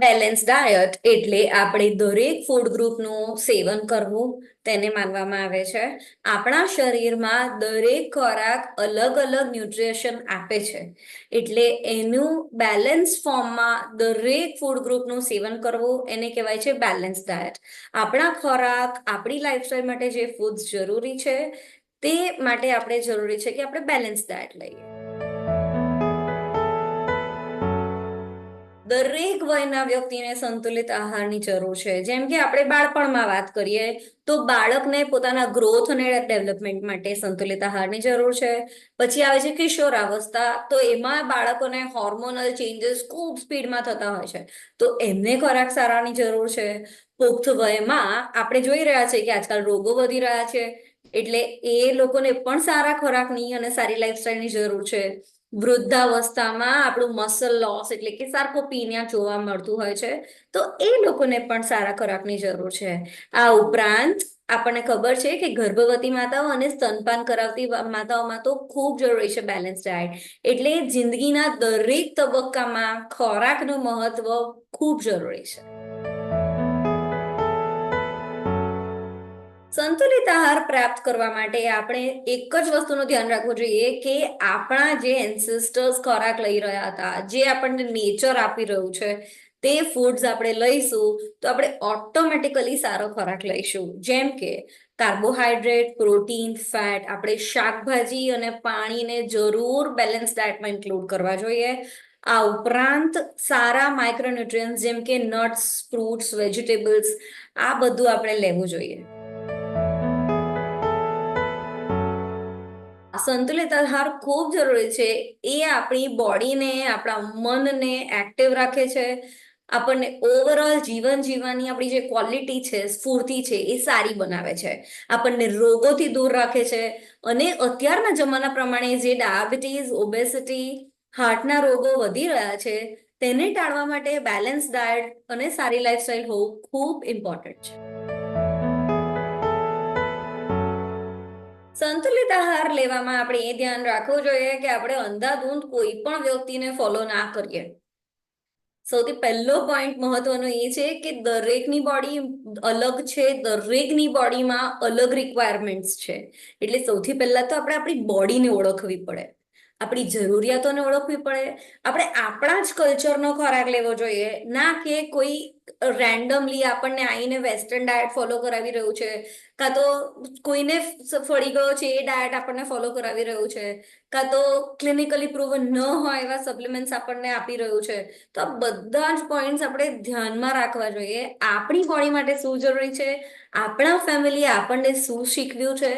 Balance diet એટલે આપણે દરેક ફૂડ ગ્રુપનું સેવન કરવું તેને માનવામાં આવે છે. આપણા શરીરમાં દરેક ખોરાક અલગ અલગ ન્યુટ્રિશન આપે છે, એટલે એનું બેલેન્સ ફોર્મમાં દરેક ફૂડ ગ્રુપનું સેવન કરવું એને કહેવાય છે બેલેન્સ ડાયટ. આપણા ખોરાક આપણી લાઈફસ્ટાઈલ માટે જે ફૂડ્સ જરૂરી છે તે માટે આપણે જરૂરી છે કે આપણે બેલેન્સ ડાયટ લઈએ. દરેક વયના વ્યક્તિને સંતુલિત આહારની જરૂર છે. જેમ કે આપણે બાળપણમાં વાત કરીએ તો બાળકને પોતાના ગ્રોથ અને ડેવલપમેન્ટ માટે સંતુલિત આહારની જરૂર છે. પછી આવે છે કિશોરાવસ્થા, તો એમાં બાળકોને હોર્મોનલ ચેન્જીસ ખૂબ સ્પીડમાં થતા હોય છે, તો એમને ખોરાક સારાની જરૂર છે. પુખ્ત વયમાં આપણે જોઈ રહ્યા છીએ કે આજકાલ રોગો વધી રહ્યા છે, એટલે એ લોકોને પણ સારા ખોરાકની અને સારી લાઈફસ્ટાઈલની જરૂર છે. વૃદ્ધાવસ્થામાં આપણું મસલ લોસ એટલે કે સાર્કોપીનિયા જોવા મળતું હોય છે, તો એ લોકોને પણ સારા ખોરાકની જરૂર છે. આ ઉપરાંત આપણને ખબર છે કે ગર્ભવતી માતાઓ અને સ્તનપાન કરાવતી માતાઓમાં તો ખૂબ જરૂરી છે બેલેન્સ ડાયટ. એટલે જિંદગીના દરેક તબક્કામાં ખોરાકનું મહત્વ ખૂબ જરૂરી છે. સંતુલિત આહાર પ્રાપ્ત કરવા માટે આપણે એક જ વસ્તુનું ધ્યાન રાખવું જોઈએ કે આપણા જે એન્સેસ્ટર્સ ખોરાક લઈ રહ્યા હતા, જે આપણને નેચર આપી રહ્યું છે, તે ફૂડ્સ આપણે લઈશું તો આપણે ઓટોમેટિકલી સારો ખોરાક લઈશું. જેમ કે કાર્બોહાઈડ્રેટ, પ્રોટીન, ફેટ આપણે શાકભાજી અને પાણીને જરૂર બેલેન્સ ડાયટમાં ઇન્ક્લુડ કરવા જોઈએ. આ ઉપરાંત સારા માઇક્રોન્યુટ્રિયન્ટ્સ જેમ કે નટ્સ, ફ્રૂટ્સ, વેજીટેબલ્સ આ બધું આપણે લેવું જોઈએ. સંતુલિત આહાર ખૂબ જરૂરી છે. એ આપણી બોડીને, આપણા મનને એક્ટિવ રાખે છે. આપણને ઓવરઓલ જીવન જીવવાની આપણી જે ક્વોલિટી છે, સ્ફૂર્તિ છે, એ સારી બનાવે છે. આપણને રોગોથી દૂર રાખે છે. અને અત્યારના જમાના પ્રમાણે જે ડાયાબિટીસ, ઓબેસિટી, હાર્ટના રોગો વધી રહ્યા છે, તેને ટાળવા માટે બેલેન્સ ડાયટ અને સારી લાઈફસ્ટાઈલ હોવું ખૂબ ઇમ્પોર્ટન્ટ છે. સંતુલિત આહાર લેવામાં આપણે એ ધ્યાન રાખવું જોઈએ કે આપણે અંધાધૂંધ કોઈ પણ વ્યક્તિને ફોલો ના કરીએ. સૌથી પહેલો પોઈન્ટ મહત્વનો એ છે કે દરેકની બોડી અલગ છે, દરેકની બોડીમાં અલગ રિક્વાયરમેન્ટ્સ છે. એટલે સૌથી પહેલા તો આપણે આપણી બોડીને ઓળખવી પડે, આપણી જરૂરિયાતોને ઓળખવી પડે. આપણે આપણા જ કલ્ચરનો ખોરાક લેવો જોઈએ, ના કે કોઈ રેન્ડમલી આપણને આવીને વેસ્ટર્ન ડાયટ ફોલો કરાવી રહ્યું છે, કાં તો કોઈને ફળી ગયો છે એ ડાયટ આપણને ફોલો કરાવી રહ્યું છે, કાં તો ક્લિનિકલી પ્રૂવન ન હોય એવા સપ્લિમેન્ટ્સ આપણને આપી રહ્યું છે. તો આ બધા જ પોઈન્ટ્સ આપણે ધ્યાનમાં રાખવા જોઈએ. આપણી બોડી માટે શું જરૂરી છે, આપણા ફેમિલી આપણને શું શીખવ્યું છે,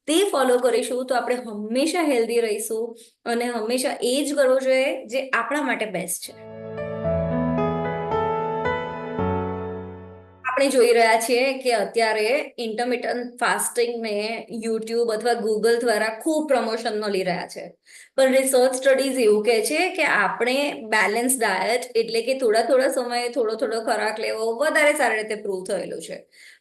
તે ફોલો કરીશું તો આપણે હંમેશા હેલ્ધી રહીશું. અને હંમેશા એ જ કરવું જોઈએ જે આપણા માટે બેસ્ટ છે. આપણે જોઈ રહ્યા છીએ કે અત્યારે ઇન્ટરમિટન્ટ ફાસ્ટિંગને યુટ્યુબ અથવા ગૂગલ દ્વારા ખૂબ પ્રમોશન મળી રહ્યા છે. પણ રિસર્ચ સ્ટડીઝ એવું કહે છે કે આપણે બેલેન્સ ડાયટ એટલે કે થોડા થોડા સમયે થોડો થોડો ખોરાક લેવો વધારે સારી રીતે પ્રૂવ થયેલું છે.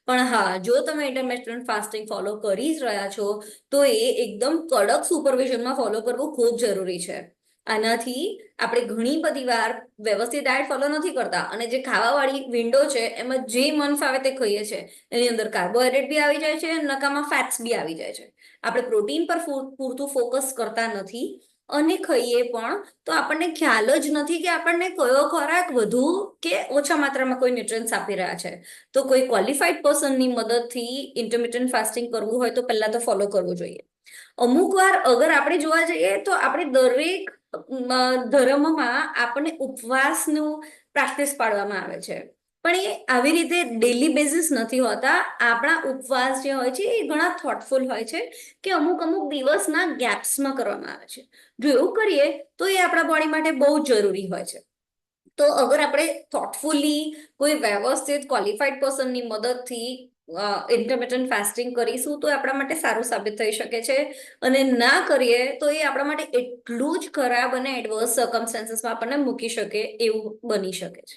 પણ હા, જો તમે ઇન્ટરમિટન્ટ ફાસ્ટિંગ ફોલો કરી જ રહ્યા છો તો એ એકદમ કડક સુપરવિઝનમાં ફોલો કરવું ખૂબ જરૂરી છે. આનાથી આપણે ઘણી બધી વાર વ્યવસ્થિત ડાયટ ફોલો નથી કરતા અને જે ખાવાવાળી વિન્ડો છે એમાં જે મન ફાવે તે ખાઈએ છે. એની અંદર કાર્બોહાઈડ્રેટ બી આવી જાય છે, નકામાં ફેટ્સ બી આવી જાય છે. આપણે પ્રોટીન પર પૂરતું ફોકસ કરતા નથી અને ખાઈએ પણ તો આપણને ખ્યાલ જ નથી કે આપણને કયો ખોરાક વધુ કે ઓછા માત્રામાં કોઈ ન્યુટ્રિયન્ટ્સ આપી રહ્યા છે. તો કોઈ ક્વોલિફાઈડ પર્સનની મદદથી ઇન્ટરમિટન્ટ ફાસ્ટિંગ કરવું હોય તો પહેલા તો ફોલો કરવું જોઈએ. અમુક વાર અગર આપણે જોવા જઈએ તો આપણે દરેક ધર્મમાં આપણને ઉપવાસનું પ્રેક્ટિસ પાડવામાં આવે છે, પણ એ આવી રીતે ડેલી બેઝિસ નથી હોતા. આપણા ઉપવાસ જે હોય છે એ ઘણા થોટફુલ હોય છે કે અમુક અમુક દિવસના ગેપ્સમાં કરવામાં આવે છે. જો એવું કરીએ તો એ આપણા બોડી માટે બહુ જ જરૂરી હોય છે. તો અગર આપણે થોટફુલી કોઈ વ્યવસ્થિત ક્વોલિફાઈડ પર્સનની મદદથી ઇન્ટરમિટન્ટ ફાસ્ટિંગ કરીશું તો આપણા માટે સારું સાબિત થઈ શકે છે. અને ના કરીએ તો એ આપણા માટે એટલું જ ખરાબ અને એડવર્સ સર્કમસ્ટાન્સીસમાં આપણને મૂકી શકે એવું બની શકે છે.